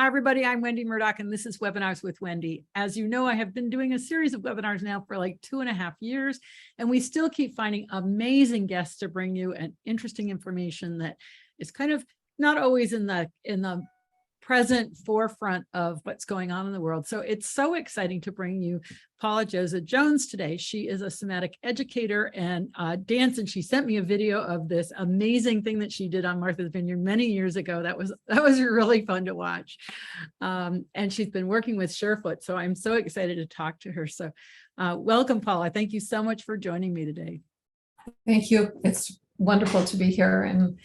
Hi, everybody. I'm Wendy Murdoch, and this is Webinars with Wendy. As you know, I have been doing a series of webinars now for like 2.5 years, and we still keep finding amazing guests to bring you and interesting information that is kind of not always in the present forefront of what's going on in the world. So it's so exciting to bring you Paula Josa-Jones today. She is a somatic educator and dance, and she sent me a video of this amazing thing that she did on Martha's Vineyard many years ago. That was really fun to watch. And she's been working with Surefoot, so I'm so excited to talk to her. So welcome, Paula. Thank you so much for joining me today. Thank you. It's wonderful to be here and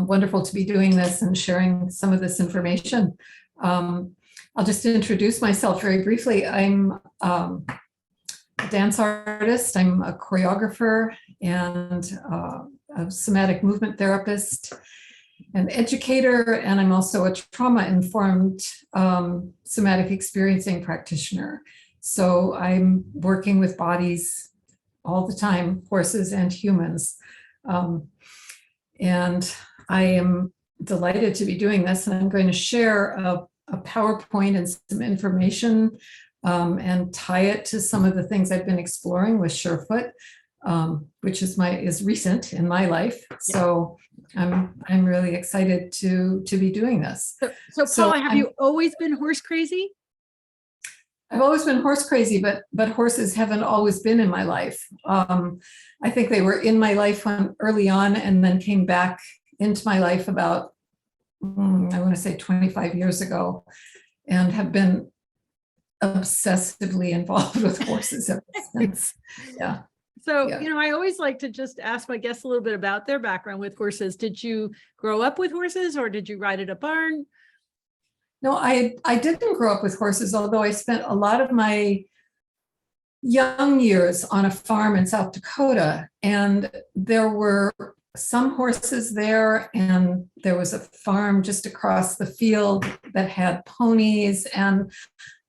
wonderful to be doing this and sharing some of this information. I'll just introduce myself very briefly. I'm a dance artist. I'm a choreographer and a somatic movement therapist, an educator, and I'm also a trauma-informed somatic experiencing practitioner. So I'm working with bodies all the time, horses and humans. And I am delighted to be doing this, and I'm going to share a PowerPoint and some information and tie it to some of the things I've been exploring with Surefoot, which is recent in my life. So I'm really excited to be doing this. So Paula, have you always been horse crazy? I've always been horse crazy, but horses haven't always been in my life. I think they were in my life early on and then came back into my life about, I want to say 25 years ago, and have been obsessively involved with horses ever since. Yeah. So, I always like to just ask my guests a little bit about their background with horses. Did you grow up with horses, or did you ride at a barn? No, I didn't grow up with horses, although I spent a lot of my young years on a farm in South Dakota, and there were some horses there, and there was a farm just across the field that had ponies, and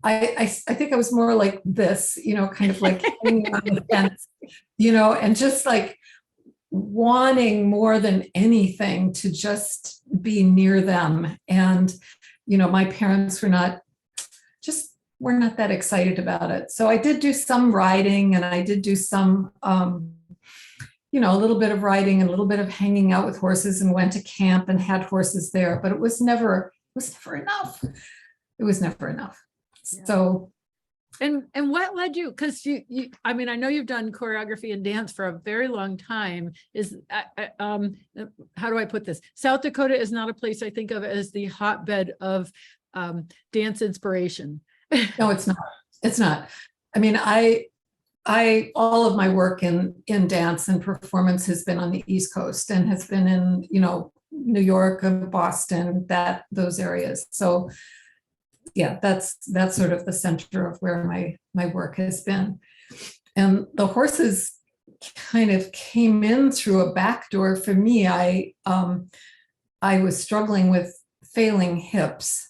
I think I was more like this, kind of like hanging on the fence, and just like wanting more than anything to just be near them. And my parents were not that excited about it. So I did do some riding, and I did do some, a little bit of riding and a little bit of hanging out with horses, and went to camp and had horses there, but it was never enough. It was never enough. Yeah. So. And what led you, because I know you've done choreography and dance for a very long time. How do I put this? South Dakota is not a place I think of as the hotbed of dance inspiration. No, it's not. It's not. I all of my work in dance and performance has been on the East Coast and has been in, New York and Boston, those areas. So yeah, that's sort of the center of where my work has been. And the horses kind of came in through a back door for me. I was struggling with failing hips.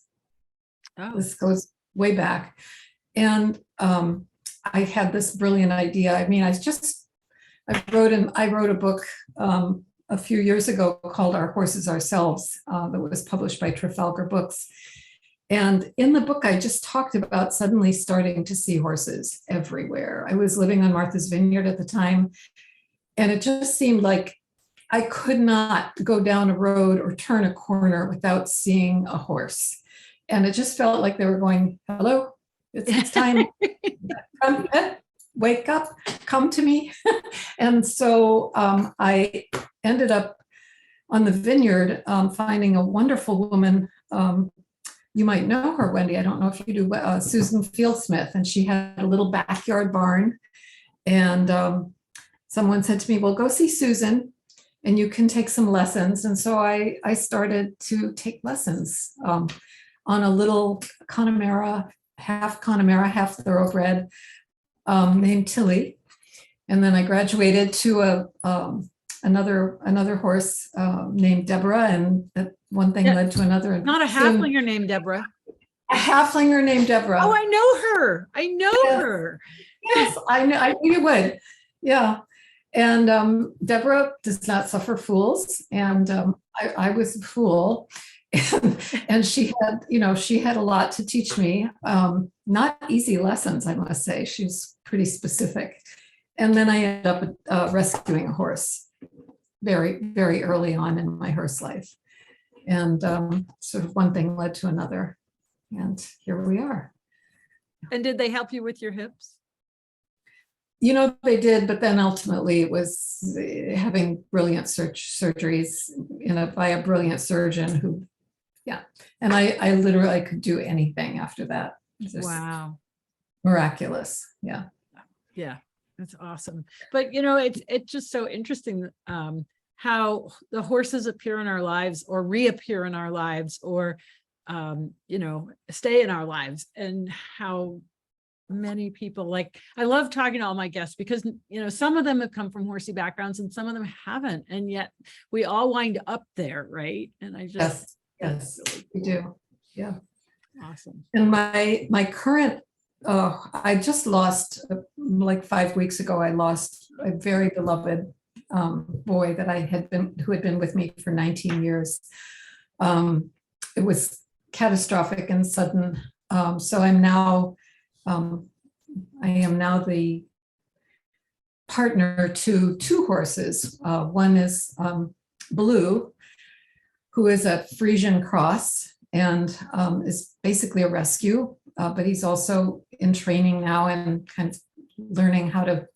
Oh. This goes way back. And I had this brilliant idea. I wrote a book a few years ago called Our Horses Ourselves that was published by Trafalgar Books. And in the book, I just talked about suddenly starting to see horses everywhere. I was living on Martha's Vineyard at the time, and it just seemed like I could not go down a road or turn a corner without seeing a horse. And it just felt like they were going, hello, it's time. Wake up, come to me. And so I ended up on the vineyard finding a wonderful woman. You might know her, Wendy. I don't know if you do, Susan Fieldsmith. And she had a little backyard barn. And someone said to me, well, go see Susan and you can take some lessons. And so I started to take lessons on a little Connemara, half thoroughbred named Tilly. And then I graduated to another horse named Deborah, and that one thing led to another. Not a halflinger named Deborah. A halflinger named Deborah. Oh, I know her. I know her. Yes, I know. I knew you would. Yeah. And Deborah does not suffer fools. And I was a fool. And she had a lot to teach me. Not easy lessons, I must say. She's pretty specific. And then I ended up rescuing a horse very, very early on in my horse life. And sort of one thing led to another. And here we are. And did they help you with your hips? They did, but then ultimately it was having brilliant surgeries by a brilliant surgeon who, and I literally could do anything after that. Wow. Miraculous. Yeah. Yeah, that's awesome. But it's just so interesting how the horses appear in our lives or reappear in our lives or stay in our lives, and how many people, I love talking to all my guests because some of them have come from horsey backgrounds and some of them haven't, and yet we all wind up there, right? And I just yes really we do. Yeah. Awesome. And my current I just lost, like 5 weeks ago, I lost a very beloved boy who had been with me for 19 years. It was catastrophic and sudden. So I am now the partner to 2 horses. One is Blue, who is a Frisian cross and is basically a rescue, but he's also in training now and kind of learning how to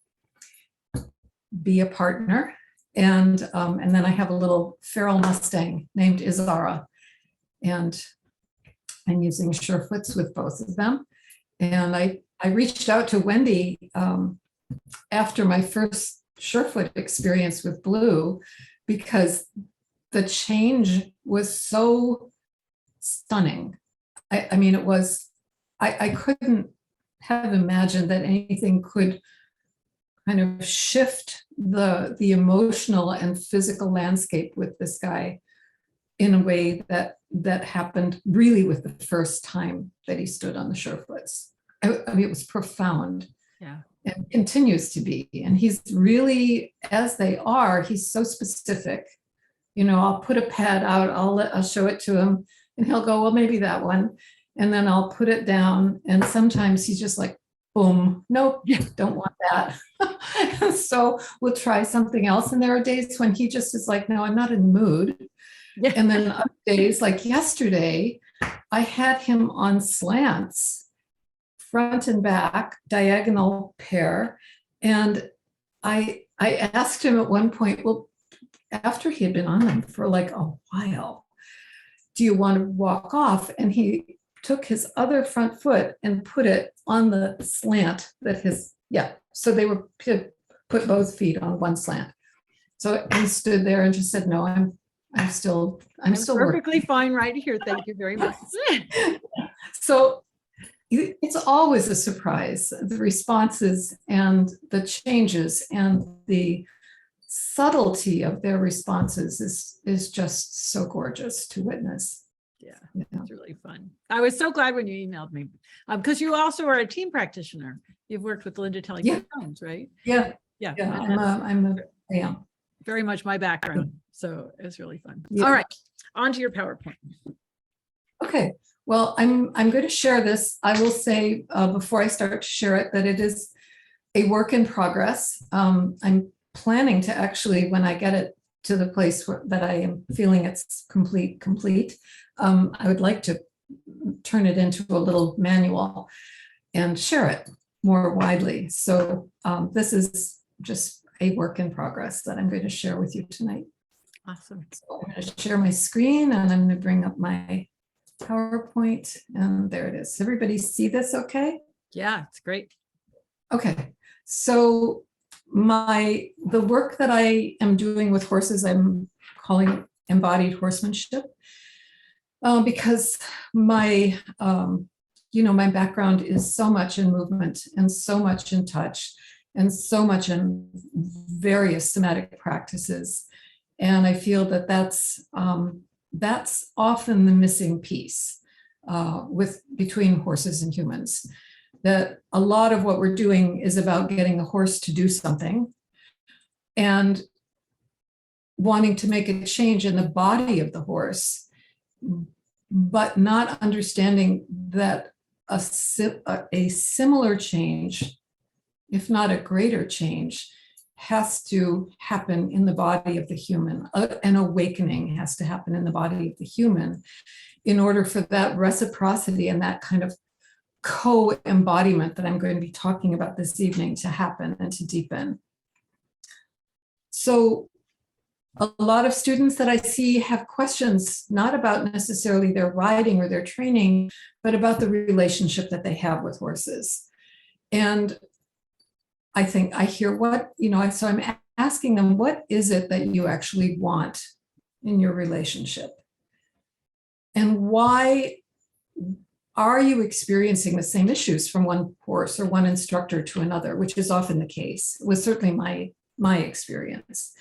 be a partner. And then I have a little feral Mustang named Izara, and I'm using Surefoots with both of them. And I reached out to Wendy after my first Surefoot experience with Blue, because the change was so stunning. I mean, it was, I couldn't have imagined that anything could kind of shift the emotional and physical landscape with this guy in a way that happened really with the first time that he stood on the Surefoots. I mean, it was profound. Yeah. And continues to be. And he's really, as they are, he's so specific. I'll put a pad out, I'll show it to him, and he'll go, well, maybe that one. And then I'll put it down. And sometimes he's just like, boom, nope, don't want that. So we'll try something else. And there are days when he just is like, no, I'm not in the mood. Yeah. And then other days, like yesterday, I had him on slants, front and back, diagonal pair. And I asked him at one point, well, after he had been on them for like a while, do you want to walk off? And he took his other front foot and put it on the slant so they were put both feet on one slant. So he stood there and just said, no, I'm still perfectly working. fine right here. Thank you very much. So it's always a surprise, the responses and the changes and the subtlety of their responses is just so gorgeous to witness. Yeah, it's really fun. I was so glad when you emailed me because you also are a team practitioner. You've worked with Linda Tellington, right? Yeah. Yeah. I am. Very much my background. So it's really fun. Yeah. All right, on to your PowerPoint. Okay. Well, I'm going to share this. I will say before I start to share it that it is a work in progress. I'm planning to actually, when I get it to the place that I am feeling it's complete, I would like to turn it into a little manual and share it more widely. So this is just a work in progress that I'm going to share with you tonight. Awesome. So I'm going to share my screen and I'm going to bring up my PowerPoint, and there it is. Everybody see this okay? Yeah, it's great. Okay, so the work that I am doing with horses, I'm calling embodied horsemanship, because my my background is so much in movement and so much in touch and so much in various somatic practices, and I feel that that's often the missing piece between horses and humans. That a lot of what we're doing is about getting a horse to do something and wanting to make a change in the body of the horse but not understanding that a similar change, if not a greater change, has to happen in the body of the human. An awakening has to happen in the body of the human in order for that reciprocity and that kind of co-embodiment that I'm going to be talking about this evening to happen and to deepen. So a lot of students that I see have questions, not about necessarily their riding or their training, but about the relationship that they have with horses. And I think I hear so I'm asking them, what is it that you actually want in your relationship? And why are you experiencing the same issues from one horse or one instructor to another, which is often the case. It was certainly my experience.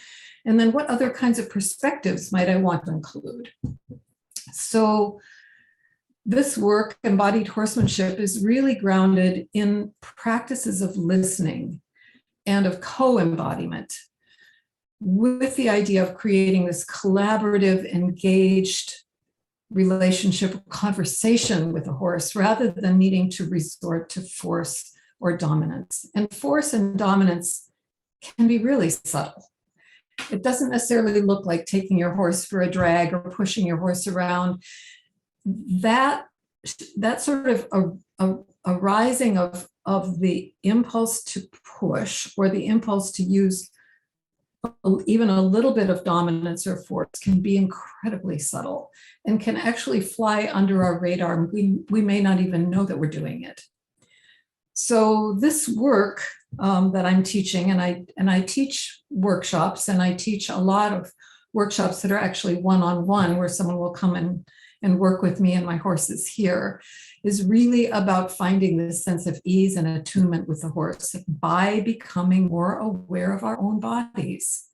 And then what other kinds of perspectives might I want to include? So this work, Embodied Horsemanship, is really grounded in practices of listening and of co-embodiment, with the idea of creating this collaborative, engaged relationship, conversation with a horse, rather than needing to resort to force or dominance. And force and dominance can be really subtle. It doesn't necessarily look like taking your horse for a drag or pushing your horse around. That sort of a rising of the impulse to push, or the impulse to use even a little bit of dominance or force, can be incredibly subtle and can actually fly under our radar. We may not even know that we're doing it. So this work that I'm teaching, and I teach workshops, and I teach a lot of workshops that are actually one-on-one, where someone will come and work with me and my horses here, is really about finding this sense of ease and attunement with the horse by becoming more aware of our own bodies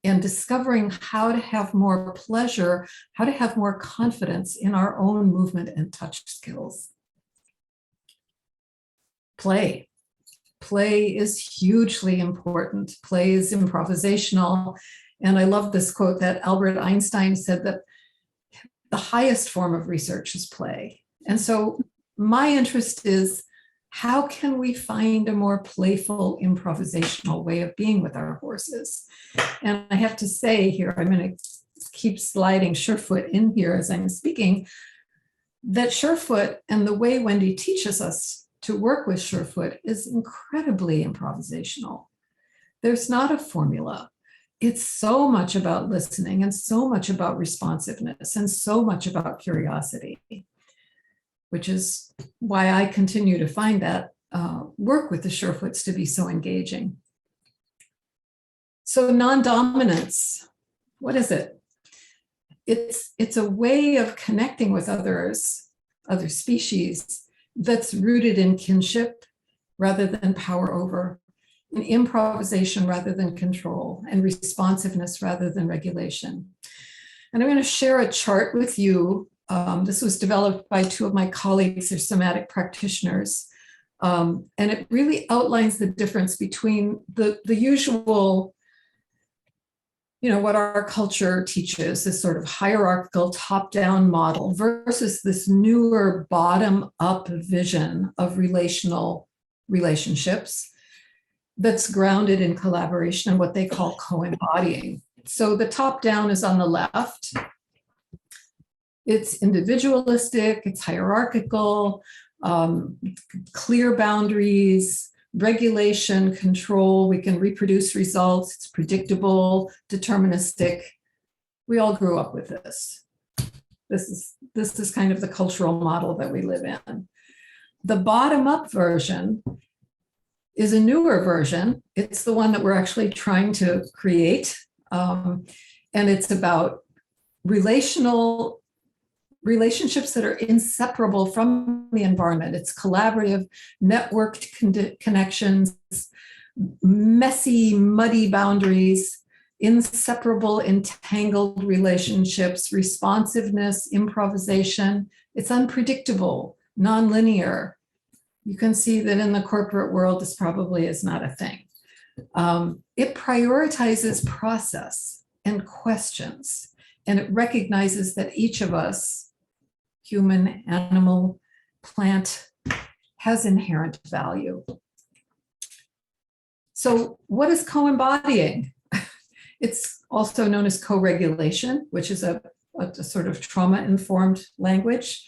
and discovering how to have more pleasure, how to have more confidence in our own movement and touch skills. Play. Play is hugely important. Play is improvisational. And I love this quote that Albert Einstein said, that the highest form of research is play. And so my interest is, how can we find a more playful, improvisational way of being with our horses? And I have to say here, I'm going to keep sliding Surefoot in here as I'm speaking, that Surefoot and the way Wendy teaches us to work with Surefoot is incredibly improvisational. There's not a formula. It's so much about listening, and so much about responsiveness, and so much about curiosity, which is why I continue to find that work with the Surefoots to be so engaging. So non-dominance, what is it? It's a way of connecting with other species that's rooted in kinship rather than power over, in improvisation rather than control, and responsiveness rather than regulation. And I'm going to share a chart with you. This was developed by two of my colleagues, they're somatic practitioners. And it really outlines the difference between the usual, what our culture teaches, this sort of hierarchical top-down model, versus this newer bottom-up vision of relational relationships that's grounded in collaboration and what they call co-embodying. So the top-down is on the left. It's individualistic, it's hierarchical, clear boundaries, regulation, control. We can reproduce results. It's predictable, deterministic. We all grew up with this. This is kind of the cultural model that we live in. The bottom-up version is a newer version. It's the one that we're actually trying to create. And it's about relationships that are inseparable from the environment. It's collaborative, networked connections, messy, muddy boundaries, inseparable, entangled relationships, responsiveness, improvisation. It's unpredictable, nonlinear. You can see that in the corporate world, this probably is not a thing. It prioritizes process and questions, and it recognizes that each of us human, animal, plant, has inherent value. So what is co-embodying? It's also known as co-regulation, which is a sort of trauma-informed language.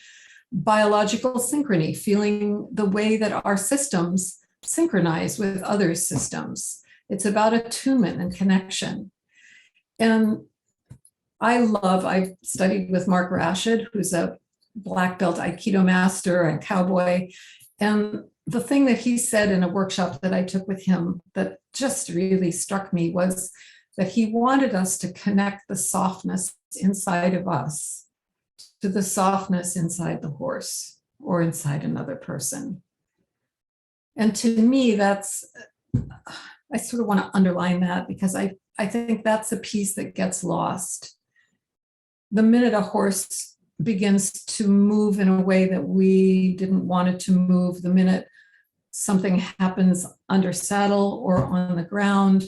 Biological synchrony, feeling the way that our systems synchronize with other systems. It's about attunement and connection. And I've studied with Mark Rashid, who's a black belt Aikido master and cowboy. And the thing that he said in a workshop that I took with him that just really struck me was that he wanted us to connect the softness inside of us to the softness inside the horse or inside another person. And to me, I sort of want to underline that because I think that's a piece that gets lost. The minute a horse begins to move in a way that we didn't want it to move, the minute something happens under saddle or on the ground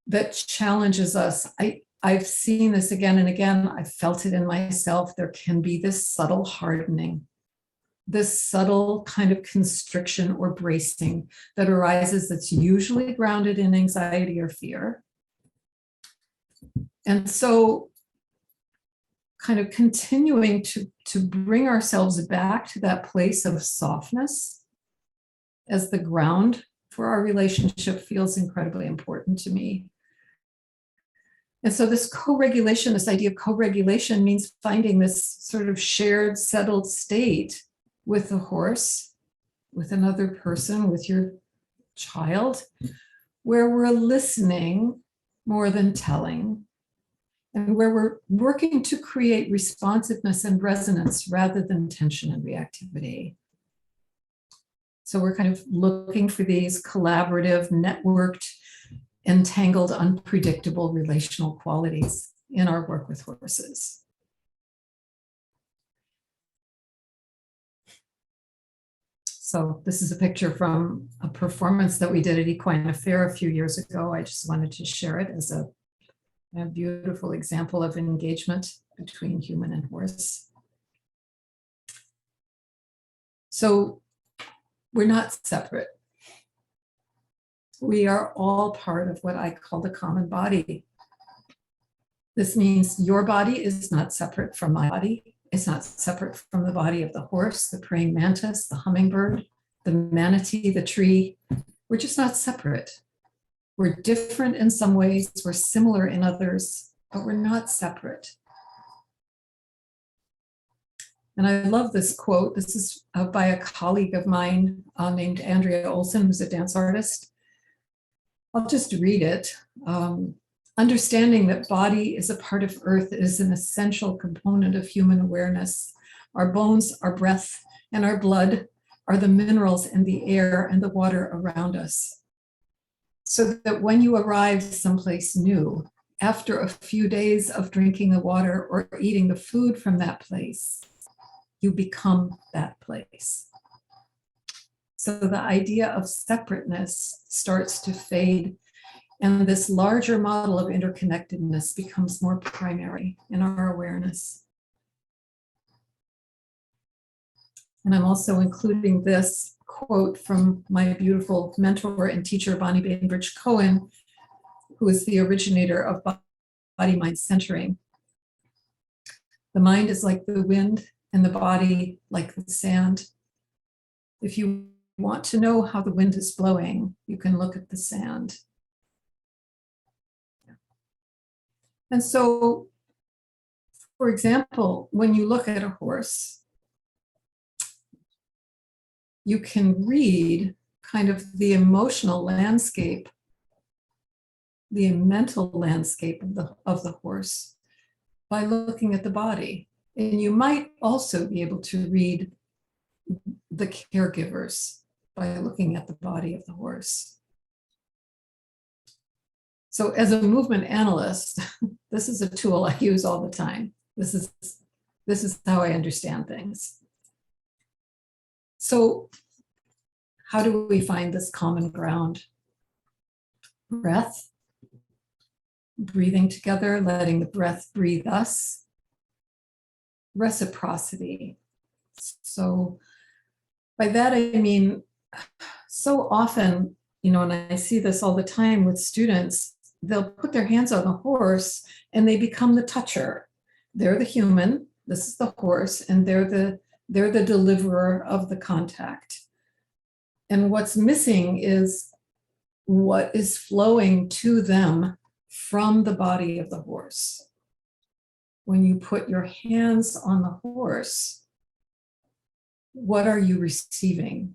that challenges us, I've seen this again and again. I've felt it in myself. There can be this subtle hardening, this subtle kind of constriction or bracing that arises that's usually grounded in anxiety or fear. And so kind of continuing to bring ourselves back to that place of softness as the ground for our relationship feels incredibly important to me. And so this co-regulation, this idea of co-regulation means finding this sort of shared, settled state with the horse, with another person, with your child, where we're listening more than telling, and where we're working to create responsiveness and resonance rather than tension and reactivity. So we're kind of looking for these collaborative, networked, entangled, unpredictable relational qualities in our work with horses. So this is a picture from a performance that we did at Equine Affair a few years ago. I just wanted to share it as a beautiful example of engagement between human and horse. So we're not separate. We are all part of what I call the common body. This means your body is not separate from my body. It's not separate from the body of the horse, the praying mantis, the hummingbird, the manatee, the tree. We're just not separate. We're different in some ways, we're similar in others, but we're not separate. And I love this quote. This is by a colleague of mine named Andrea Olson, who's a dance artist. I'll just read it. Understanding that body is a part of earth is an essential component of human awareness. Our bones, our breath, and our blood are the minerals in the air and the water around us. So that when you arrive someplace new, after a few days of drinking the water or eating the food from that place, you become that place. So the idea of separateness starts to fade, and this larger model of interconnectedness becomes more primary in our awareness. And I'm also including this quote from my beautiful mentor and teacher, Bonnie Bainbridge Cohen, who is the originator of body-mind centering. The mind is like the wind and the body like the sand. If you want to know how the wind is blowing, you can look at the sand. And so, for example, when you look at a horse, you can read kind of the emotional landscape, the mental landscape of the horse by looking at the body. And you might also be able to read the caregivers by looking at the body of the horse. So as a movement analyst, this is a tool I use all the time. This is how I understand things. So how do we find this common ground? Breath, breathing together, letting the breath breathe us, reciprocity. So by that, I mean, so often, you know, and I see this all the time with students, they'll put their hands on the horse and they become the toucher. They're the human, this is the horse, and they're the deliverer of the contact. And what's missing is what is flowing to them from the body of the horse. When you put your hands on the horse, what are you receiving?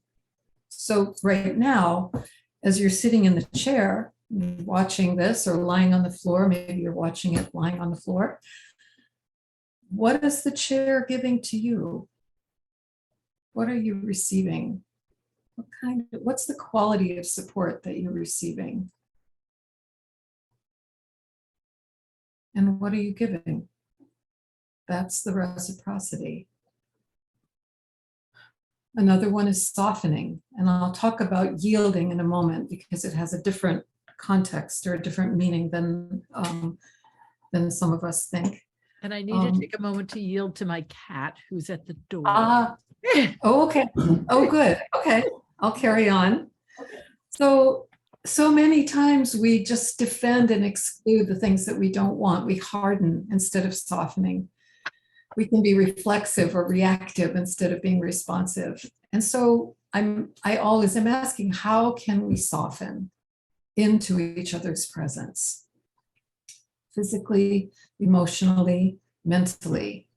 So right now, as you're sitting in the chair, watching this or lying on the floor, maybe you're watching it lying on the floor, what is the chair giving to you? What are you receiving? What's the quality of support that you're receiving? And what are you giving? That's the reciprocity. Another one is softening, and I'll talk about yielding in a moment because it has a different context or a different meaning than some of us think. And I need to take a moment to yield to my cat who's at the door. Oh, okay. Oh, good. Okay, I'll carry on. So many times we just defend and exclude the things that we don't want. We harden instead of softening. We can be reflexive or reactive instead of being responsive. And so I always am asking, how can we soften into each other's presence? Physically, emotionally, mentally.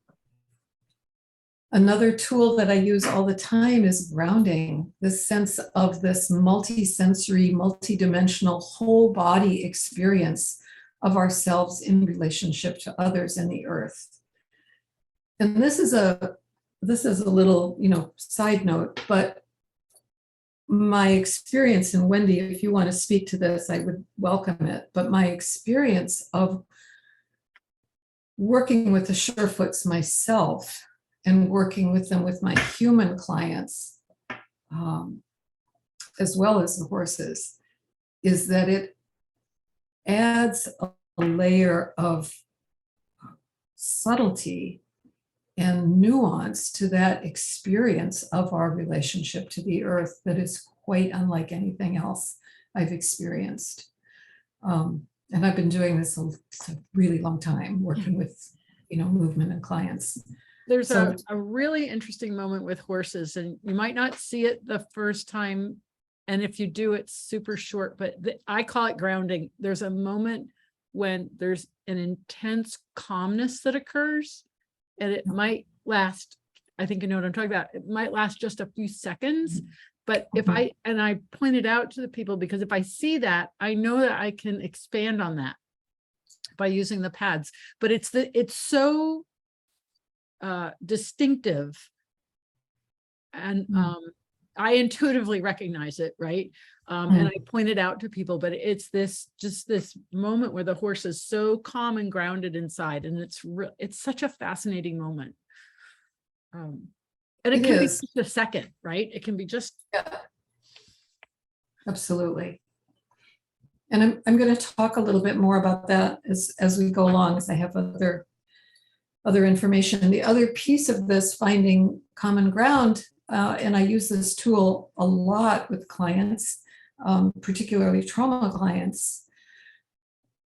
Another tool that I use all the time is grounding, this sense of this multi-sensory, multi-dimensional whole body experience of ourselves in relationship to others and the earth. And this is a little, side note, but my experience, and Wendy, if you want to speak to this, I would welcome it. But my experience of working with the Surefoots myself and working with them with my human clients, as well as the horses, is that it adds a layer of subtlety and nuance to that experience of our relationship to the earth that is quite unlike anything else I've experienced. And I've been doing this a really long time, working with, movement and clients. There's a really interesting moment with horses, and you might not see it the first time. And if you do, it's super short, but I call it grounding. There's a moment when there's an intense calmness that occurs. And it might last, I think you know what I'm talking about. It might last just a few seconds, but if I point it out to the people, because if I see that, I know that I can expand on that by using the pads. But it's so distinctive, and I intuitively recognize it, right? And I point it out to people, but it's this moment where the horse is so calm and grounded inside, and it's such a fascinating moment. And it can be just a second, right? It can be just. Yeah. Absolutely. And I'm going to talk a little bit more about that as we go along, as I have other information. The other piece of this, finding common ground, and I use this tool a lot with clients, particularly trauma clients,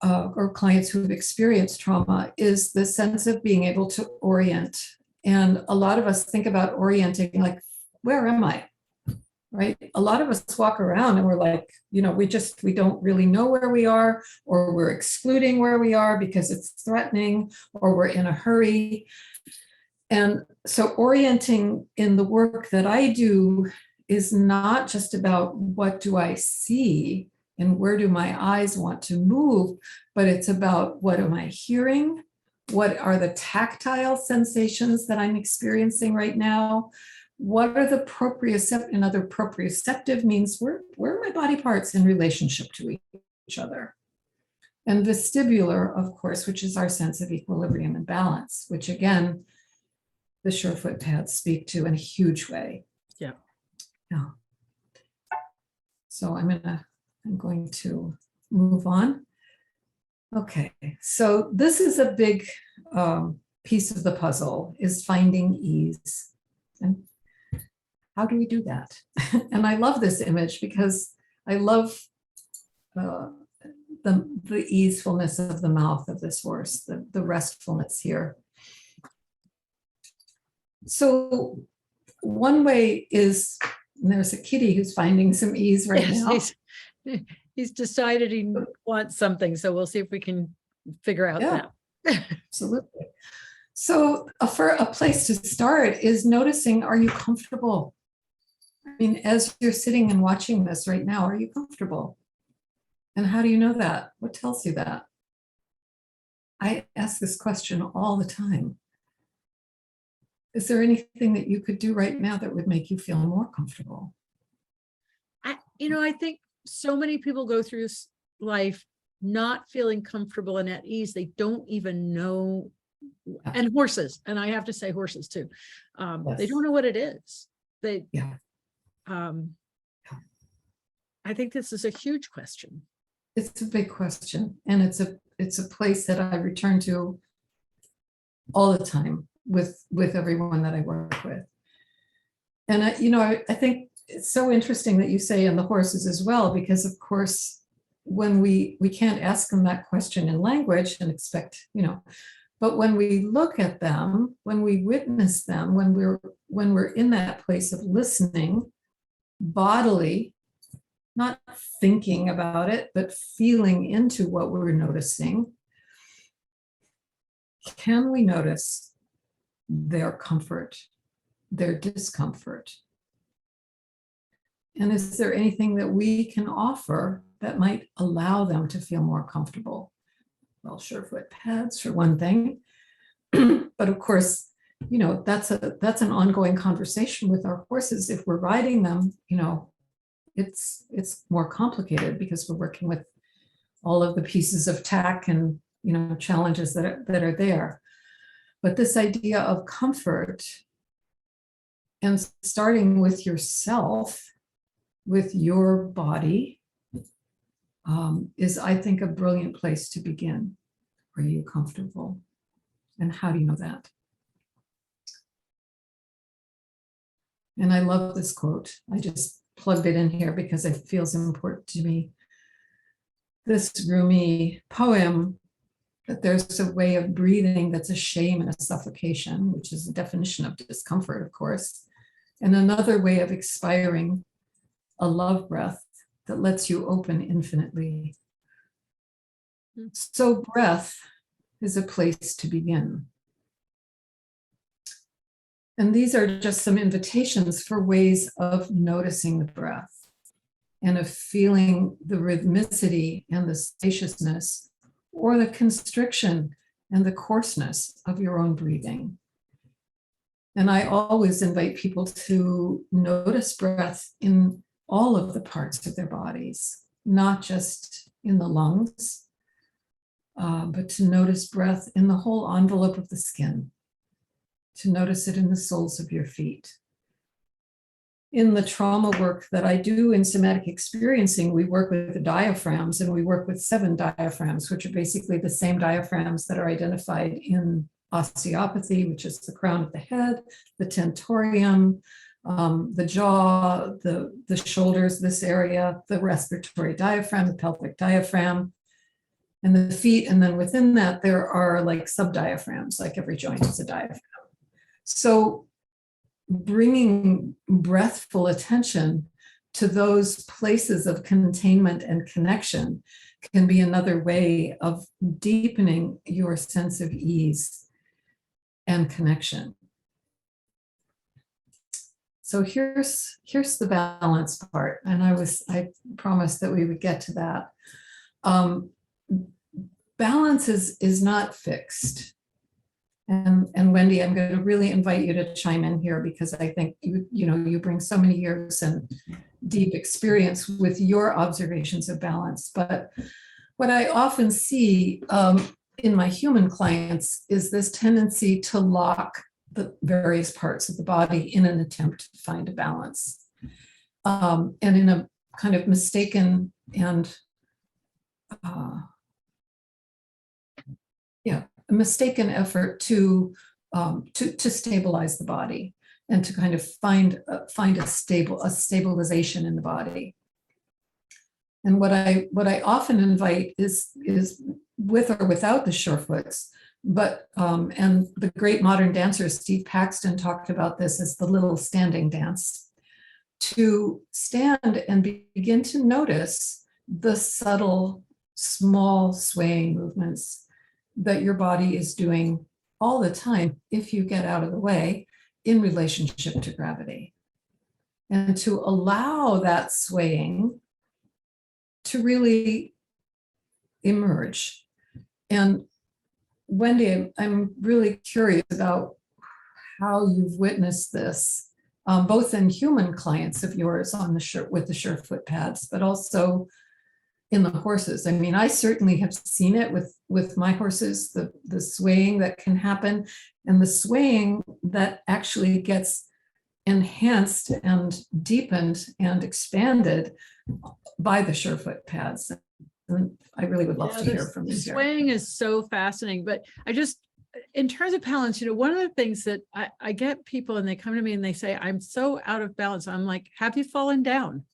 or clients who've experienced trauma, is the sense of being able to orient. And a lot of us think about orienting like, where am I? Right? A lot of us walk around and we're like, we don't really know where we are, or we're excluding where we are because it's threatening, or we're in a hurry. And so orienting in the work that I do is not just about what do I see and where do my eyes want to move, but it's about what am I hearing? What are the tactile sensations that I'm experiencing right now? What are the proprioceptive? Another proprioceptive means where are my body parts in relationship to each other? And vestibular, of course, which is our sense of equilibrium and balance, which again, the Surefoot pads speak to in a huge way. Yeah. So I'm going to move on. Okay, so this is a big piece of the puzzle is finding ease. And how do we do that? And I love this image because I love the easefulness of the mouth of this horse, the restfulness here. So one way is, and there's a kitty who's finding some ease right now. He's decided he wants something, so we'll see if we can figure out that. Absolutely. So for a place to start is noticing, are you comfortable? I mean, as you're sitting and watching this right now, are you comfortable? And how do you know that? What tells you that? I ask this question all the time. Is there anything that you could do right now that would make you feel more comfortable? I think so many people go through life not feeling comfortable and at ease. They don't even know. And horses, and I have to say horses too. They don't know what it is. I think this is a huge question. It's a big question, and it's a place that I return to all the time with everyone that I work with. And I think it's so interesting that you say in the horses as well, because of course, when we can't ask them that question in language and expect, but when we look at them, when we witness them, when we're in that place of listening bodily, not thinking about it, but feeling into what we're noticing, can we notice their comfort, their discomfort? And is there anything that we can offer that might allow them to feel more comfortable? Well, surefoot pads for one thing, but of course, that's an ongoing conversation with our horses. If we're riding them, it's more complicated because we're working with all of the pieces of tack and challenges that are there. But this idea of comfort and starting with yourself, with your body, is, I think, a brilliant place to begin. Are you comfortable? And how do you know that? And I love this quote. I just plugged it in here because it feels important to me. This Rumi poem, that there's a way of breathing that's a shame and a suffocation, which is the definition of discomfort, of course. And another way of expiring, a love breath that lets you open infinitely. So breath is a place to begin. And these are just some invitations for ways of noticing the breath and of feeling the rhythmicity and the spaciousness or the constriction and the coarseness of your own breathing. And I always invite people to notice breath in all of the parts of their bodies, not just in the lungs, but to notice breath in the whole envelope of the skin, to notice it in the soles of your feet. In the trauma work that I do in Somatic Experiencing, we work with the diaphragms, and we work with 7 diaphragms, which are basically the same diaphragms that are identified in osteopathy, which is the crown of the head, the tentorium, the jaw, the shoulders, this area, the respiratory diaphragm, the pelvic diaphragm, and the feet. And then within that, there are like sub-diaphragms, like every joint is a diaphragm. So bringing breathful attention to those places of containment and connection can be another way of deepening your sense of ease and connection. So here's the balance part, and I promised that we would get to that. Balance is not fixed. And Wendy, I'm going to really invite you to chime in here, because I think you bring so many years and deep experience with your observations of balance. But what I often see in my human clients is this tendency to lock the various parts of the body in an attempt to find a balance, and in a kind of mistaken and mistaken effort to stabilize the body and to kind of find a stabilization in the body. And what I often invite is with or without the surefoots, but and the great modern dancer Steve Paxton talked about this as the little standing dance, to stand and begin to notice the subtle, small swaying movements that your body is doing all the time if you get out of the way in relationship to gravity. And to allow that swaying to really emerge. And Wendy, I'm really curious about how you've witnessed this, both in human clients of yours on the with the Surefoot pads, but also in the horses. I mean, I certainly have seen it with my horses, the swaying that can happen, and the swaying that actually gets enhanced and deepened and expanded by the Surefoot pads. And I really would love to hear from you. Swaying is so fascinating, but I just, in terms of balance, you know, one of the things that I get people and they come to me and they say, I'm so out of balance. I'm like, have you fallen down?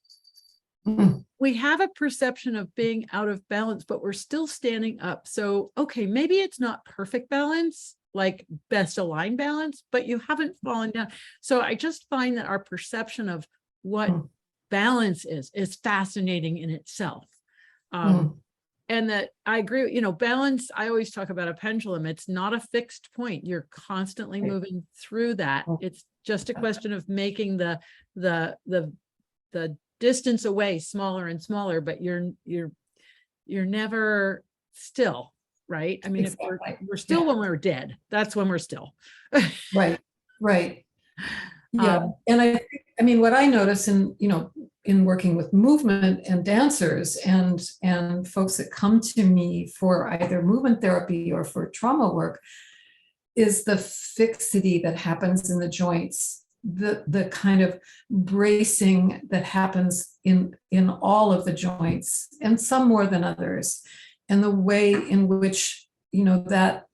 Mm-hmm. We have a perception of being out of balance, but we're still standing up. So, okay, maybe it's not perfect balance, like best aligned balance, but you haven't fallen down. So I just find that our perception of what balance is fascinating in itself. And that I agree, you know, balance, I always talk about a pendulum. It's not a fixed point. You're constantly moving through that. It's just a question of making the distance away smaller and smaller, but you're never still, right? I mean, exactly. If we're still when we're dead, that's when we're still. Right. Yeah. And I mean, what I notice in working with movement and dancers and folks that come to me for either movement therapy or for trauma work is the fixity that happens in the joints, the kind of bracing that happens in all of the joints, and some more than others, and the way in which, you know, that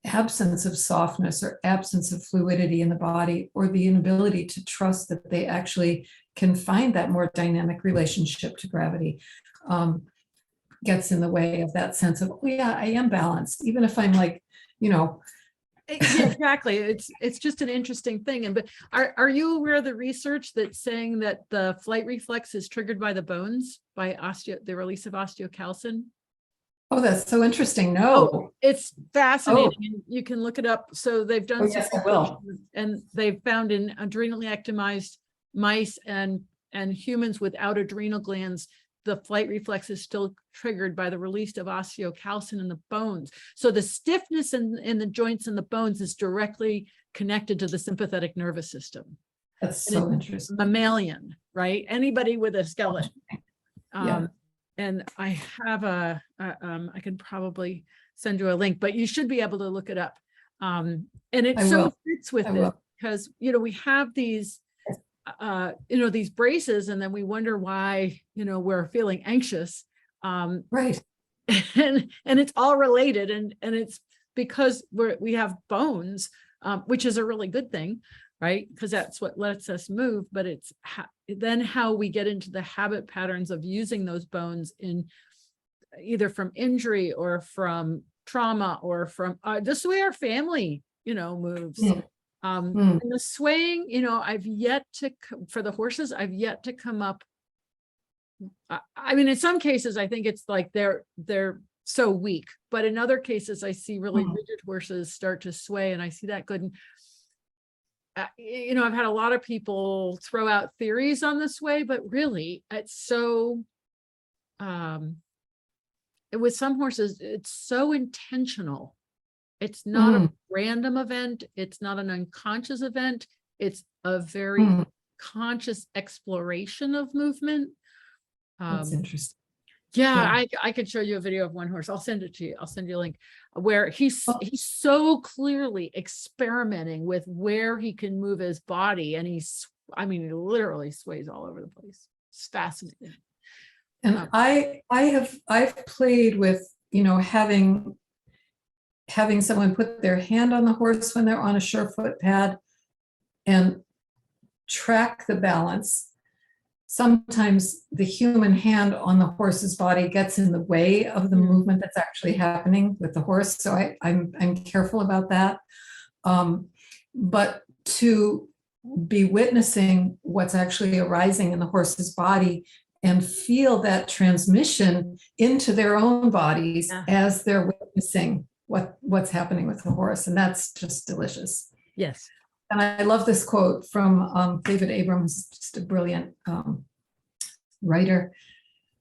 absence of softness or absence of fluidity in the body, or the inability to trust that they actually can find that more dynamic relationship to gravity, gets in the way of that sense of, oh yeah, I am balanced, even if I'm like, you know. Yeah, exactly. It's just an interesting thing. But are you aware of the research that's saying that the flight reflex is triggered by the bones, by the release of osteocalcin? Oh, that's so interesting. No. Oh, it's fascinating. You can look it up. So they've done yes, I will. And they've found in adrenally actomized mice and humans without adrenal glands, the flight reflex is still triggered by the release of osteocalcin in the bones. So the stiffness in the joints and the bones is directly connected to the sympathetic nervous system. That's so interesting. Mammalian, right? Anybody with a skeleton. Yeah. And I have I can probably send you a link, but you should be able to look it up. And it so fits with it because, you know, we have these, you know, these braces, and then we wonder why, you know, we're feeling anxious. Right. And it's all related. And it's because we have bones, which is a really good thing, right? Because that's what lets us move, but it's then how we get into the habit patterns of using those bones in either from injury or from trauma or from just the way our family, you know, moves. And the swaying, you know, for the horses, I've yet to come up. I mean, in some cases, I think it's like they're so weak, but in other cases, I see really rigid horses start to sway, and I see that good. You know, I've had a lot of people throw out theories on this way, but really it's so, with some horses, it's so intentional. It's not a random event. It's not an unconscious event. It's a very conscious exploration of movement. That's interesting. Yeah, I could show you a video of one horse. I'll send it to you. I'll send you a link where he's so clearly experimenting with where he can move his body. And he literally sways all over the place. It's fascinating. And I've played with, you know, having having someone put their hand on the horse when they're on a surefoot pad and track the balance. Sometimes the human hand on the horse's body gets in the way of the movement that's actually happening with the horse. So I'm careful about that. But to be witnessing what's actually arising in the horse's body and feel that transmission into their own bodies as they're witnessing what's happening with the horse. And that's just delicious. Yes. And I love this quote from David Abrams, just a brilliant writer,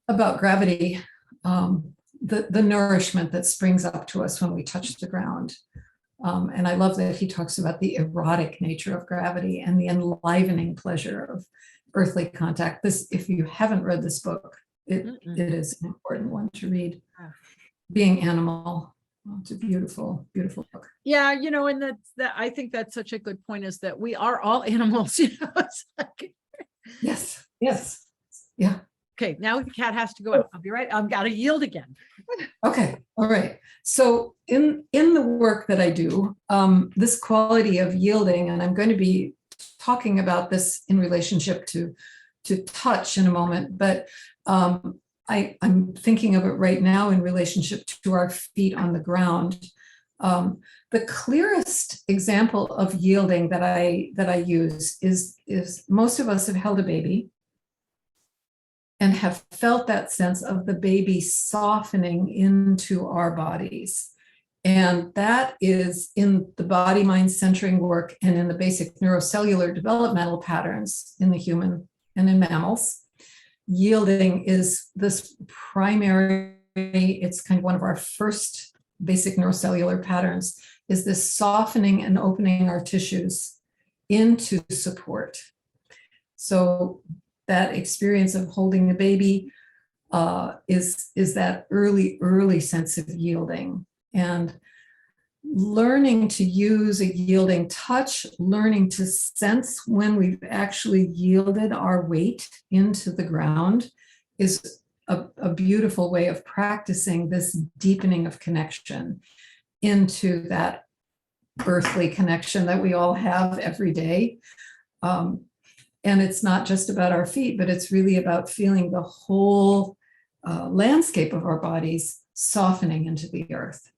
about gravity, the nourishment that springs up to us when we touch the ground. And I love that he talks about the erotic nature of gravity and the enlivening pleasure of earthly contact. This, if you haven't read this book, it is an important one to read. Being Animal. Oh, it's a beautiful, beautiful book. Yeah, you know, and that I think that's such a good point, is that we are all animals, you know. It's like, yes, yeah. Okay, now the cat has to go out. I'll be right. I've got to yield again. Okay, all right. So in the work that I do, this quality of yielding, and I'm going to be talking about this in relationship to touch in a moment, but I'm thinking of it right now in relationship to our feet on the ground. The clearest example of yielding that I use is most of us have held a baby and have felt that sense of the baby softening into our bodies. And that is in the body-mind centering work and in the basic neurocellular developmental patterns in the human and in mammals. Yielding is this primary, it's kind of one of our first basic neurocellular patterns, is this softening and opening our tissues into support. So that experience of holding a baby is that early sense of yielding, and learning to use a yielding touch, learning to sense when we've actually yielded our weight into the ground is a beautiful way of practicing this deepening of connection into that earthly connection that we all have every day. And it's not just about our feet, but it's really about feeling the whole landscape of our bodies softening into the earth.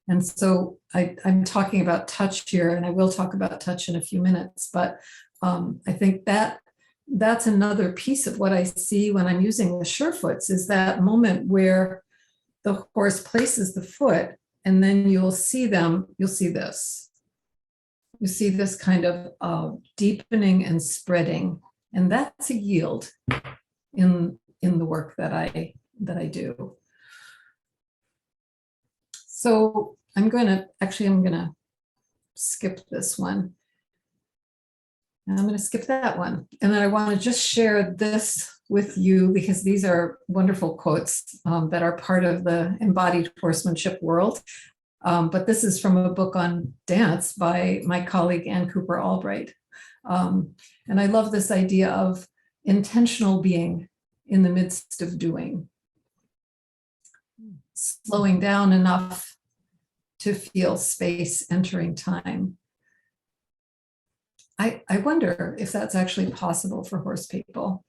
And so I'm talking about touch here, and I will talk about touch in a few minutes, but I think that's another piece of what I see when I'm using the surefoots, is that moment where the horse places the foot, and then you'll see this. You see this kind of deepening and spreading, and that's a yield in the work that I do. So I'm going to skip this one. And I'm going to skip that one. And then I want to just share this with you, because these are wonderful quotes that are part of the embodied horsemanship world. But this is from a book on dance by my colleague, Ann Cooper Albright. And I love this idea of intentional being in the midst of doing. Slowing down enough to feel space entering time. I wonder if that's actually possible for horse people,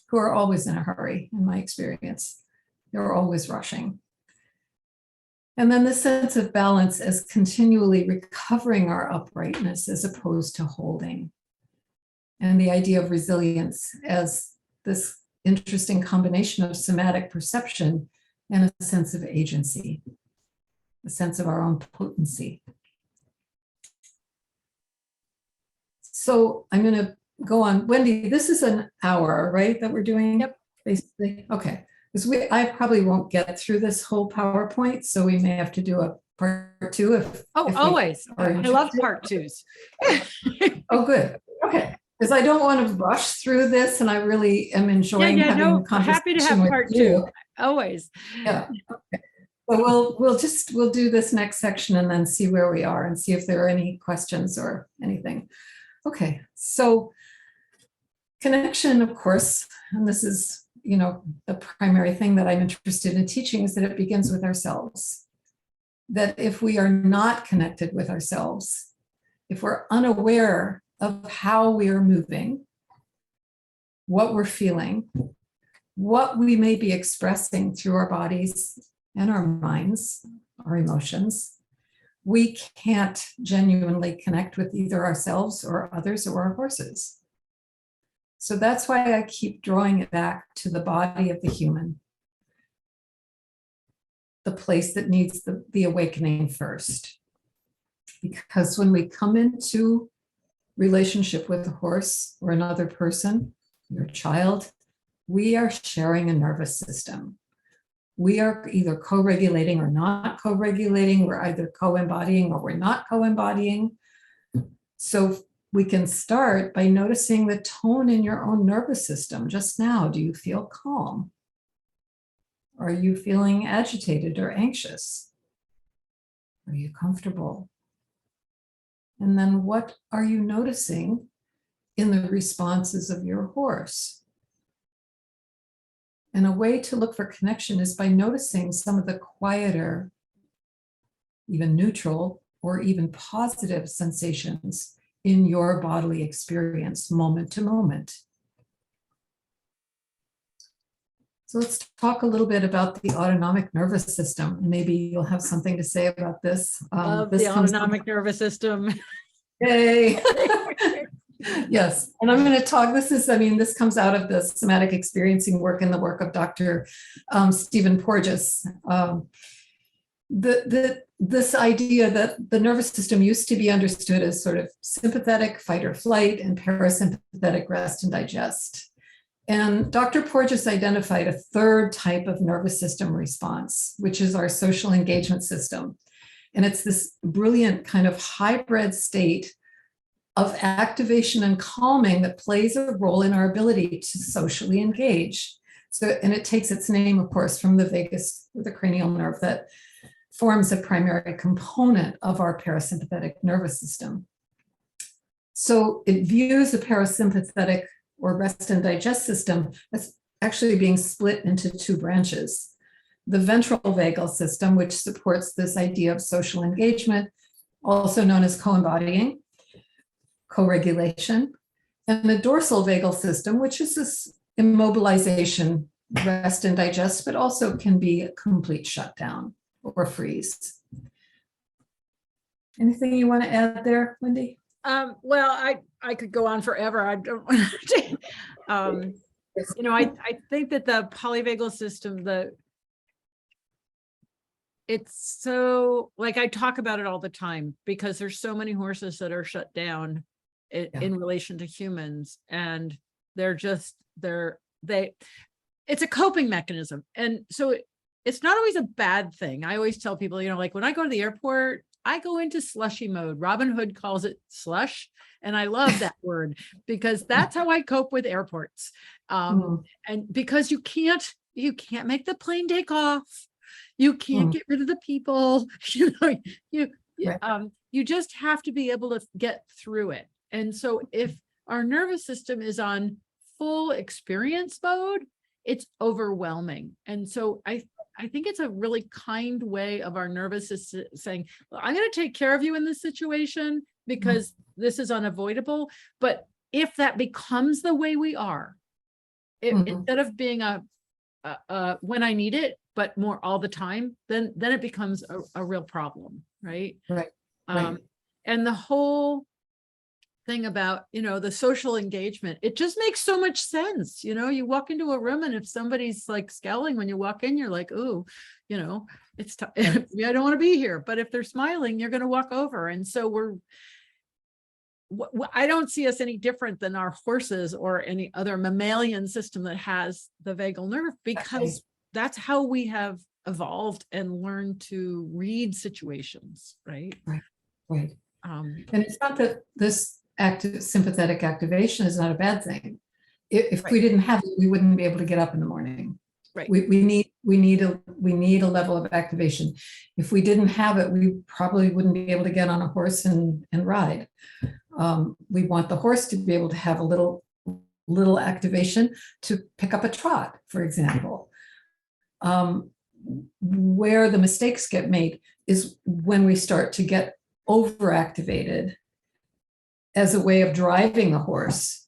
who are always in a hurry, in my experience. They're always rushing. And then the sense of balance as continually recovering our uprightness as opposed to holding. And the idea of resilience as this interesting combination of somatic perception and a sense of agency, a sense of our own potency. So I'm going to go on. Wendy, this is an hour, right, that we're doing? Yep. Basically. Okay. Because I probably won't get through this whole PowerPoint, so we may have to do a part two. If Always. I love part twos. Oh, good. Okay. Because I don't want to rush through this, and I really am enjoying having a conversation. Happy to have part two. Always. Yeah. Okay. So we'll do this next section and then see where we are and see if there are any questions or anything. Okay. So connection, of course, and this is, the primary thing that I'm interested in teaching, is that it begins with ourselves. that if we are not connected with ourselves, if we're unaware of how we are moving, what we're feeling, what we may be expressing through our bodies and our minds, our emotions, we can't genuinely connect with either ourselves or others or our horses. So that's why I keep drawing it back to the body of the human, the place that needs the awakening first. Because when we come into relationship with a horse or another person, your child, we are sharing a nervous system. We are either co-regulating or not co-regulating. We're either co-embodying or we're not co-embodying. So we can start by noticing the tone in your own nervous system. Just now, do you feel calm? Are you feeling agitated or anxious? Are you comfortable? And then what are you noticing in the responses of your horse? And a way to look for connection is by noticing some of the quieter, even neutral, or even positive sensations in your bodily experience, moment to moment. So let's talk a little bit about the autonomic nervous system. Maybe you'll have something to say about this. Love This the comes autonomic nervous system. Yay. Yes. And I'm going to talk, this comes out of the somatic experiencing work and the work of Dr. Stephen Porges. This idea that the nervous system used to be understood as sort of sympathetic fight or flight and parasympathetic rest and digest. And Dr. Porges identified a third type of nervous system response, which is our social engagement system. And it's this brilliant kind of hybrid state of activation and calming that plays a role in our ability to socially engage. So, and it takes its name, of course, from the vagus, the cranial nerve that forms a primary component of our parasympathetic nervous system. So it views the parasympathetic or rest and digest system as actually being split into two branches. The ventral vagal system, which supports this idea of social engagement, also known as co-embodying, co-regulation, and the dorsal vagal system, which is this immobilization, rest and digest, but also can be a complete shutdown or freeze. Anything you want to add there, Wendy? Well, I could go on forever. I don't want to. I think that the polyvagal system, it's so, like, I talk about it all the time because there's so many horses that are shut down in relation to humans, and it's a coping mechanism. And so it's not always a bad thing. I always tell people, like when I go to the airport, I go into slushy mode. Robin Hood calls it slush. And I love that word because that's how I cope with airports. And because you can't make the plane take off. You can't get rid of the people. You just have to be able to get through it. And so if our nervous system is on full experience mode, it's overwhelming. And so I think it's a really kind way of our nervous system saying, well, I'm going to take care of you in this situation because this is unavoidable. But if that becomes the way we are, instead of being a when I need it, but more all the time, then it becomes a real problem, right? Right. And the whole thing about, the social engagement, it just makes so much sense. You walk into a room and if somebody's like scowling when you walk in, you're like, ooh, it's tough. I don't want to be here. But if they're smiling, you're going to walk over. And so I don't see us any different than our horses or any other mammalian system that has the vagal nerve, because that's how we have evolved and learned to read situations, right? Right. And it's not that this sympathetic activation is not a bad thing. If we didn't have it, we wouldn't be able to get up in the morning. Right. We need a level of activation. If we didn't have it, we probably wouldn't be able to get on a horse and ride. We want the horse to be able to have a little activation to pick up a trot, for example. Where the mistakes get made, is when we start to get overactivated as a way of driving the horse.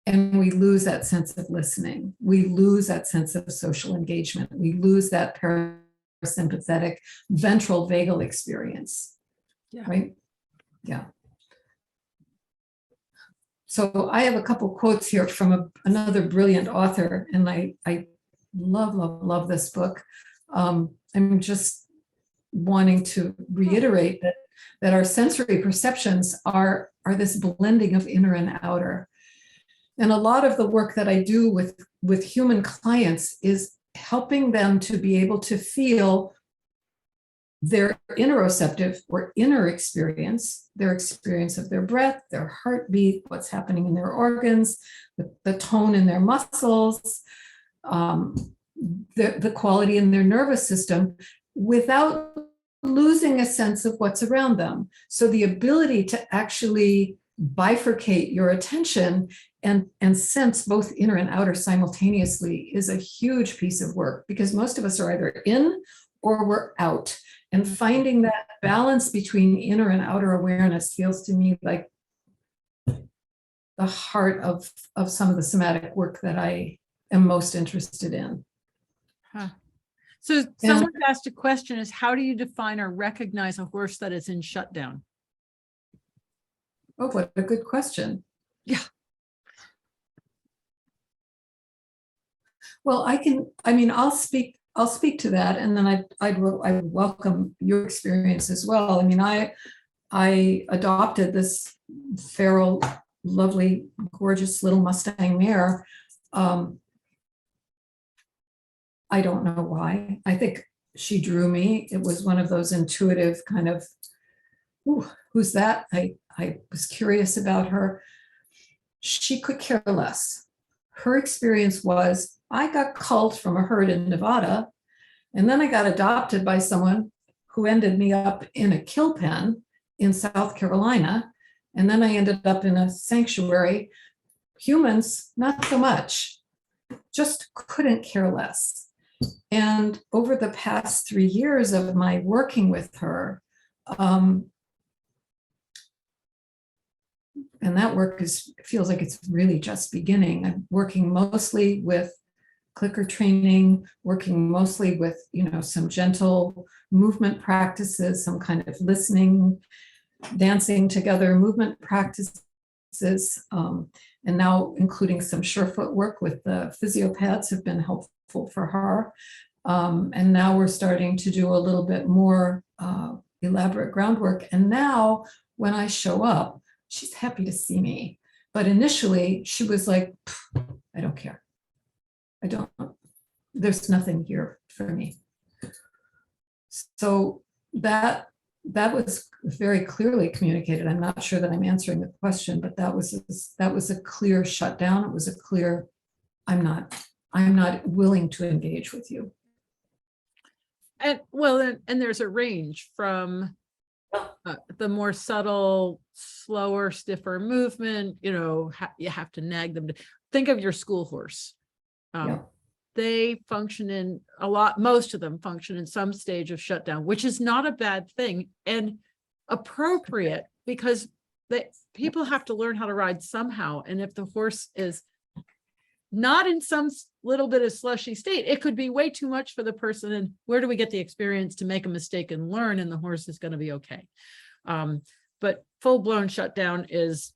And we lose that sense of listening. We lose that sense of social engagement. We lose that parasympathetic ventral vagal experience. Yeah. Right? Yeah. So I have a couple quotes here from another brilliant author, and I love this book. I'm just wanting to reiterate that our sensory perceptions are this blending of inner and outer. And a lot of the work that I do with human clients is helping them to be able to feel their interoceptive or inner experience, their experience of their breath, their heartbeat, what's happening in their organs, the tone in their muscles, the quality in their nervous system, without losing a sense of what's around them. So the ability to actually bifurcate your attention and sense both inner and outer simultaneously is a huge piece of work, because most of us are either in or we're out. And finding that balance between inner and outer awareness feels to me like the heart of some of the somatic work that I am most interested in. Huh. So someone asked a question is, how do you define or recognize a horse that is in shutdown? Oh, what a good question. Yeah. Well, I'll speak to that, and then I welcome your experience as well. I mean, I adopted this feral, lovely, gorgeous little Mustang mare. I don't know why. I think she drew me. It was one of those intuitive kind of, ooh, who's that? I was curious about her. She could care less. Her experience was, I got culled from a herd in Nevada, and then I got adopted by someone who ended me up in a kill pen in South Carolina, and then I ended up in a sanctuary. Humans, not so much, just couldn't care less. And over the past 3 years of my working with her, and that work feels like it's really just beginning. I'm working mostly with clicker training, working mostly with, some gentle movement practices, some kind of listening, dancing together movement practices, and now including some surefoot work with the physiopaths have been helpful for her. And now we're starting to do a little bit more elaborate groundwork. And now when I show up, she's happy to see me. But initially she was like, I don't care. There's nothing here for me. So that was very clearly communicated. I'm not sure that I'm answering the question, but that was a clear shutdown. It was a clear, I'm not willing to engage with you. And there's a range from the more subtle, slower, stiffer movement, you have to nag them. Think of your school horse. They function most of them function in some stage of shutdown, which is not a bad thing and appropriate, because people have to learn how to ride somehow. And if the horse is not in some little bit of slushy state, it could be way too much for the person. And where do we get the experience to make a mistake and learn? And the horse is going to be okay. But full-blown shutdown is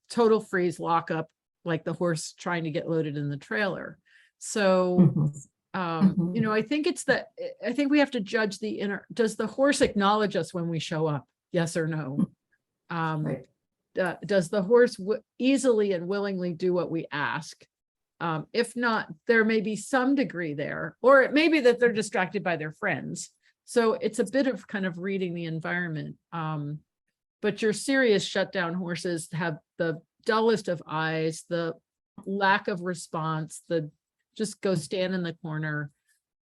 total freeze, lockup, like the horse trying to get loaded in the trailer. So, I think we have to judge the inner. Does the horse acknowledge us when we show up? Yes or no? Right. Does the horse easily and willingly do what we ask? If not, there may be some degree there, or it may be that they're distracted by their friends. So it's a bit of kind of reading the environment. But your serious shutdown horses have the dullest of eyes, the lack of response, just go stand in the corner.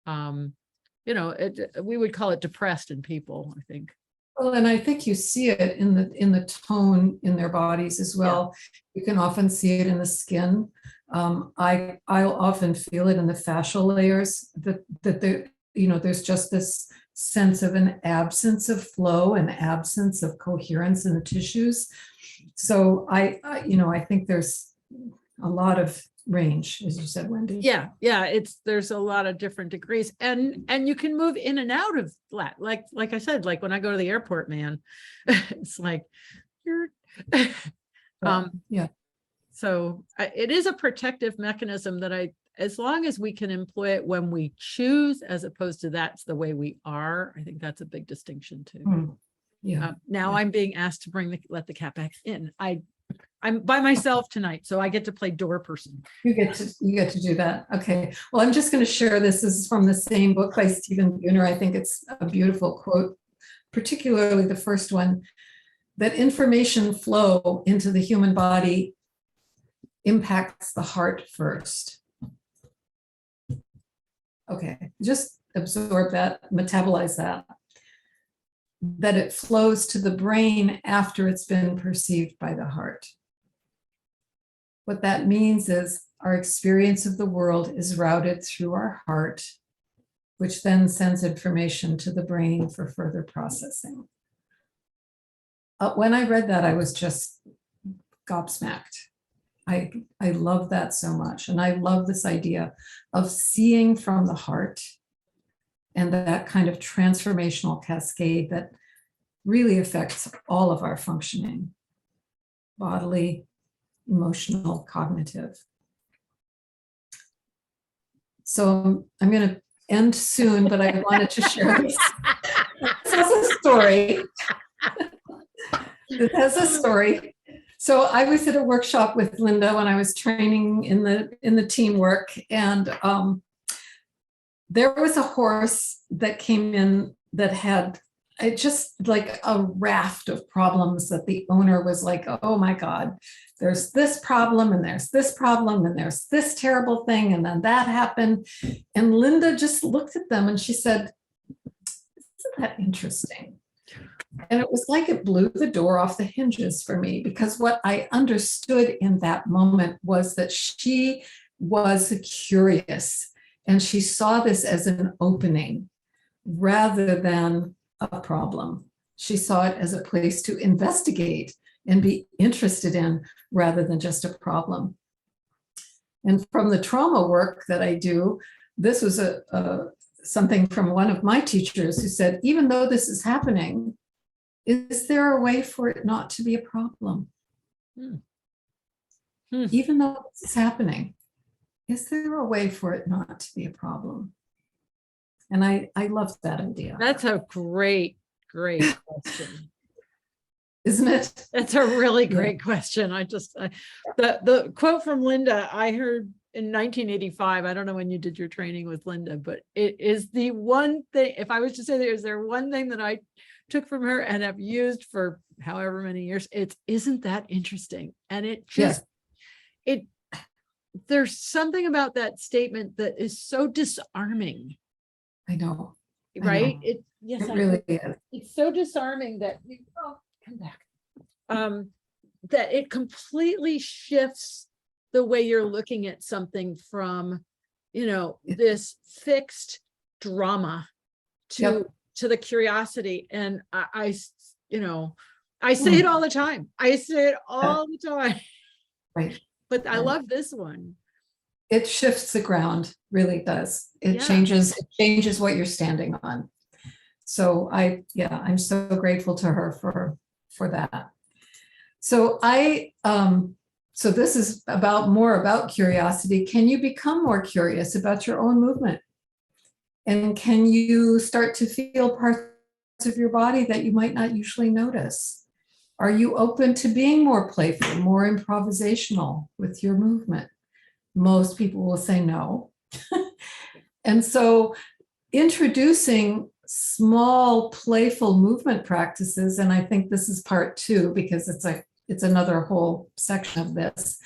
We would call it depressed in people, I think. Well, and I think you see it in the tone in their bodies as well. Yeah. You can often see it in the skin. I'll often feel it in the fascial layers that there's just this sense of an absence of flow, an absence of coherence in the tissues. So I think there's a lot of range, as you said, Wendy. Yeah, there's a lot of different degrees, and you can move in and out of that. Like I said, like when I go to the airport, man, it's like you're Yeah. So it is a protective mechanism that as long as we can employ it when we choose, as opposed to that's the way we are, I think that's a big distinction too. Yeah. Now I'm being asked to let the cat back in. I'm by myself tonight, so I get to play door person. You get to do that. Okay. Well, I'm just going to share this. This is from the same book by Stephen Buhner. I think it's a beautiful quote, particularly the first one, that information flow into the human body impacts the heart first. Okay, just absorb that, metabolize that. That it flows to the brain after it's been perceived by the heart. What that means is our experience of the world is routed through our heart, which then sends information to the brain for further processing. When I read that, I was just gobsmacked. I love that so much. And I love this idea of seeing from the heart and that kind of transformational cascade that really affects all of our functioning, bodily, emotional, cognitive. So I'm going to end soon, but I wanted to share this. This has a story. It has a story. So I was at a workshop with Linda when I was training in the teamwork, and there was a horse that came in that had just like a raft of problems that the owner was like, oh my God, there's this problem and there's this problem and there's this terrible thing and then that happened. And Linda just looked at them and she said, isn't that interesting? And it was like it blew the door off the hinges for me, because what I understood in that moment was that she was curious and she saw this as an opening rather than a problem. She saw it as a place to investigate and be interested in rather than just a problem. And from the trauma work that I do, this was something from one of my teachers who said, even though this is happening, is there a way for it not to be a problem? Even though this is happening, is there a way for it not to be a problem? And I love that idea. That's a great question. Isn't it? That's a really great question. The quote from Linda, I heard in 1985. I don't know when you did your training with Linda, but it is the one thing, if I was to say is there one thing that I took from her and have used for however many years, isn't that interesting? And it just, there's something about that statement that is so disarming. I know. Right? I know. It really is. It's so disarming that come back. That it completely shifts the way you're looking at something from, this fixed drama to the curiosity. And I say it all the time. I say it all the time. Right. But I love this one. It shifts the ground, really does. It changes what you're standing on. So I'm so grateful to her for that. So so this is more about curiosity. Can you become more curious about your own movement? And can you start to feel parts of your body that you might not usually notice? Are you open to being more playful, more improvisational with your movement? Most people will say no. And so introducing small playful movement practices, and I think this is part 2 because it's another whole section of this,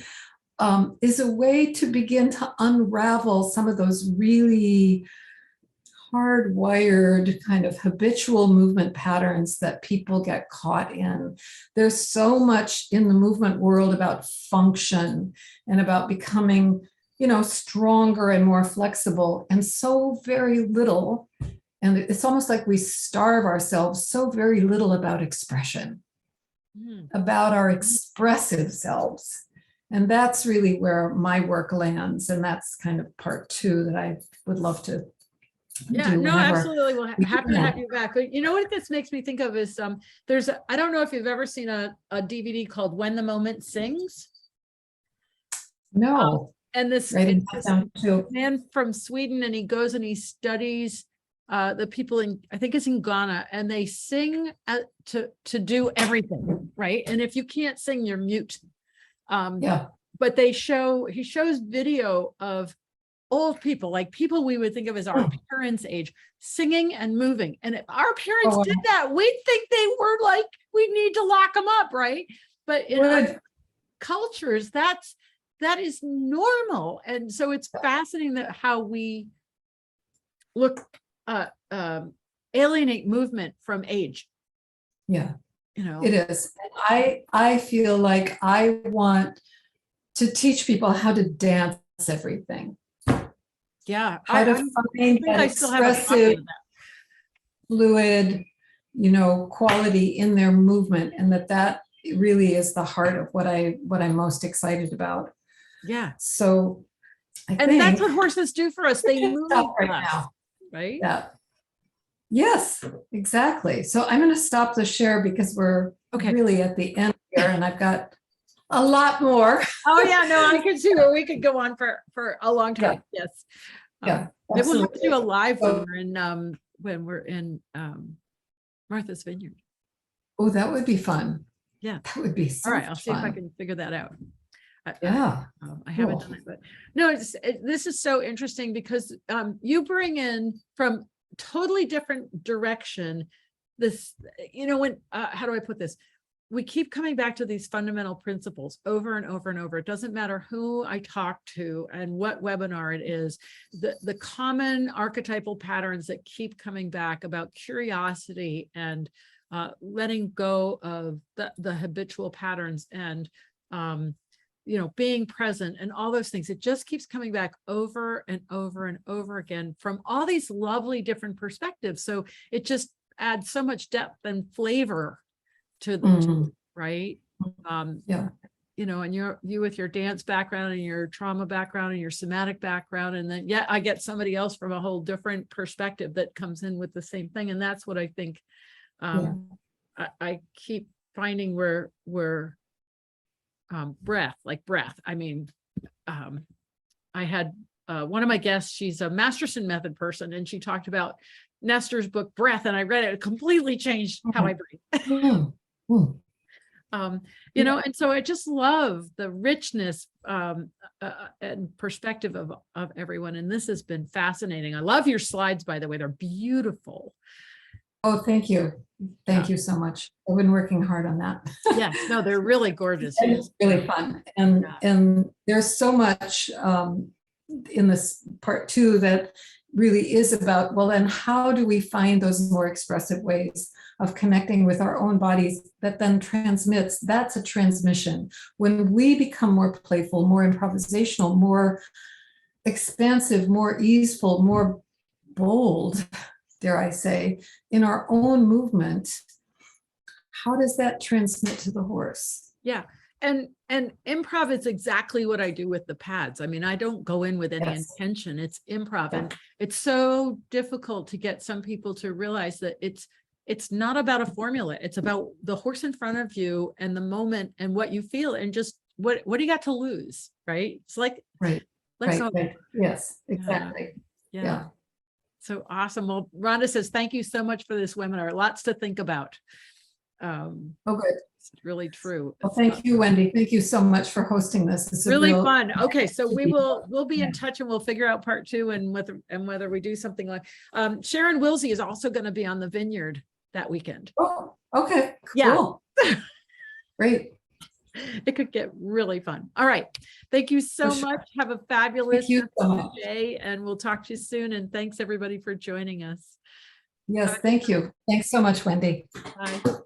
is a way to begin to unravel some of those really hardwired kind of habitual movement patterns that people get caught in. There's so much in the movement world about function and about becoming, stronger and more flexible, and so very little And it's almost like we starve ourselves so very little about expression, about our expressive selves. And that's really where my work lands. And that's kind of part 2 that I would love to Yeah, do no, whenever. absolutely. We'll happy to have you back. But you know what this makes me think of is there's I don't know if you've ever seen a DVD called When the Moment Sings. No. And this, Writing this that down too. man from Sweden, and he goes and he studies the people in, I think it's in Ghana, and they sing to do everything, right? And if you can't sing, you're mute. Yeah. But he shows video of old people, like people we would think of as our parents' age, singing and moving. And if our parents did that, we'd think they were like, we need to lock them up, right? But in other cultures, that is normal. And so it's fascinating that how we look alienate movement from age. Yeah, you know, it is. I feel like I want to teach people how to dance everything. Yeah, How to find that expressive, fluid, quality in their movement, and that really is the heart of what I'm most excited about. Yeah. So, and that's what horses do for us. They move right now, right? Yeah. Yes, exactly. So I'm going to stop the share because we're really at the end here, and I've got a lot more. Oh yeah, no, I can see where we could go on for a long time. Yeah. Yes. Yeah. Maybe we'll have to do a live when we're in Martha's Vineyard. Oh, that would be fun. Yeah, that would be so all right. I'll see fun. if I can figure that out. I haven't done it, but no, this is so interesting because you bring in from totally different direction this, when how do I put this? We keep coming back to these fundamental principles over and over and over. It doesn't matter who I talk to and what webinar it is, the common archetypal patterns that keep coming back about curiosity and letting go of the habitual patterns and being present and all those things. It just keeps coming back over and over and over again from all these lovely different perspectives. So it just adds so much depth and flavor to them, right? Yeah. And you with your dance background and your trauma background and your somatic background, and then I get somebody else from a whole different perspective that comes in with the same thing. And that's what I think I keep finding where breath. I mean, I had one of my guests, she's a Masterson method person, and she talked about Nestor's book, Breath, and I read it. It completely changed how I breathe. And so I just love the richness and perspective of everyone. And this has been fascinating. I love your slides, by the way, they're beautiful. Oh, thank you. Thank you so much. I've been working hard on that. Yes, no, they're really gorgeous. It's really fun. And there's so much in this part 2 that really is about, well, then how do we find those more expressive ways of connecting with our own bodies that then transmits? That's a transmission. When we become more playful, more improvisational, more expansive, more easeful, more bold, dare I say, in our own movement, how does that transmit to the horse? Yeah. And improv is exactly what I do with the pads. I mean, I don't go in with any intention. It's improv. And it's so difficult to get some people to realize that it's not about a formula. It's about the horse in front of you and the moment and what you feel and just what do you got to lose, right? It's like, right. Yes, exactly. Yeah. So awesome. Well, Rhonda says, thank you so much for this webinar. Lots to think about. Good. It's really true. Well, thank you, Wendy. Thank you so much for hosting this. It's really fun. Okay, so we'll be in touch and we'll figure out part 2 and whether we do something like Sharon Wilsey is also going to be on the Vineyard that weekend. Oh, okay. Cool. Yeah. Great. It could get really fun. All right. Thank you so much. Have a fabulous day, and we'll talk to you soon. And thanks everybody for joining us. Yes, thank you. Thanks so much, Wendy. Bye.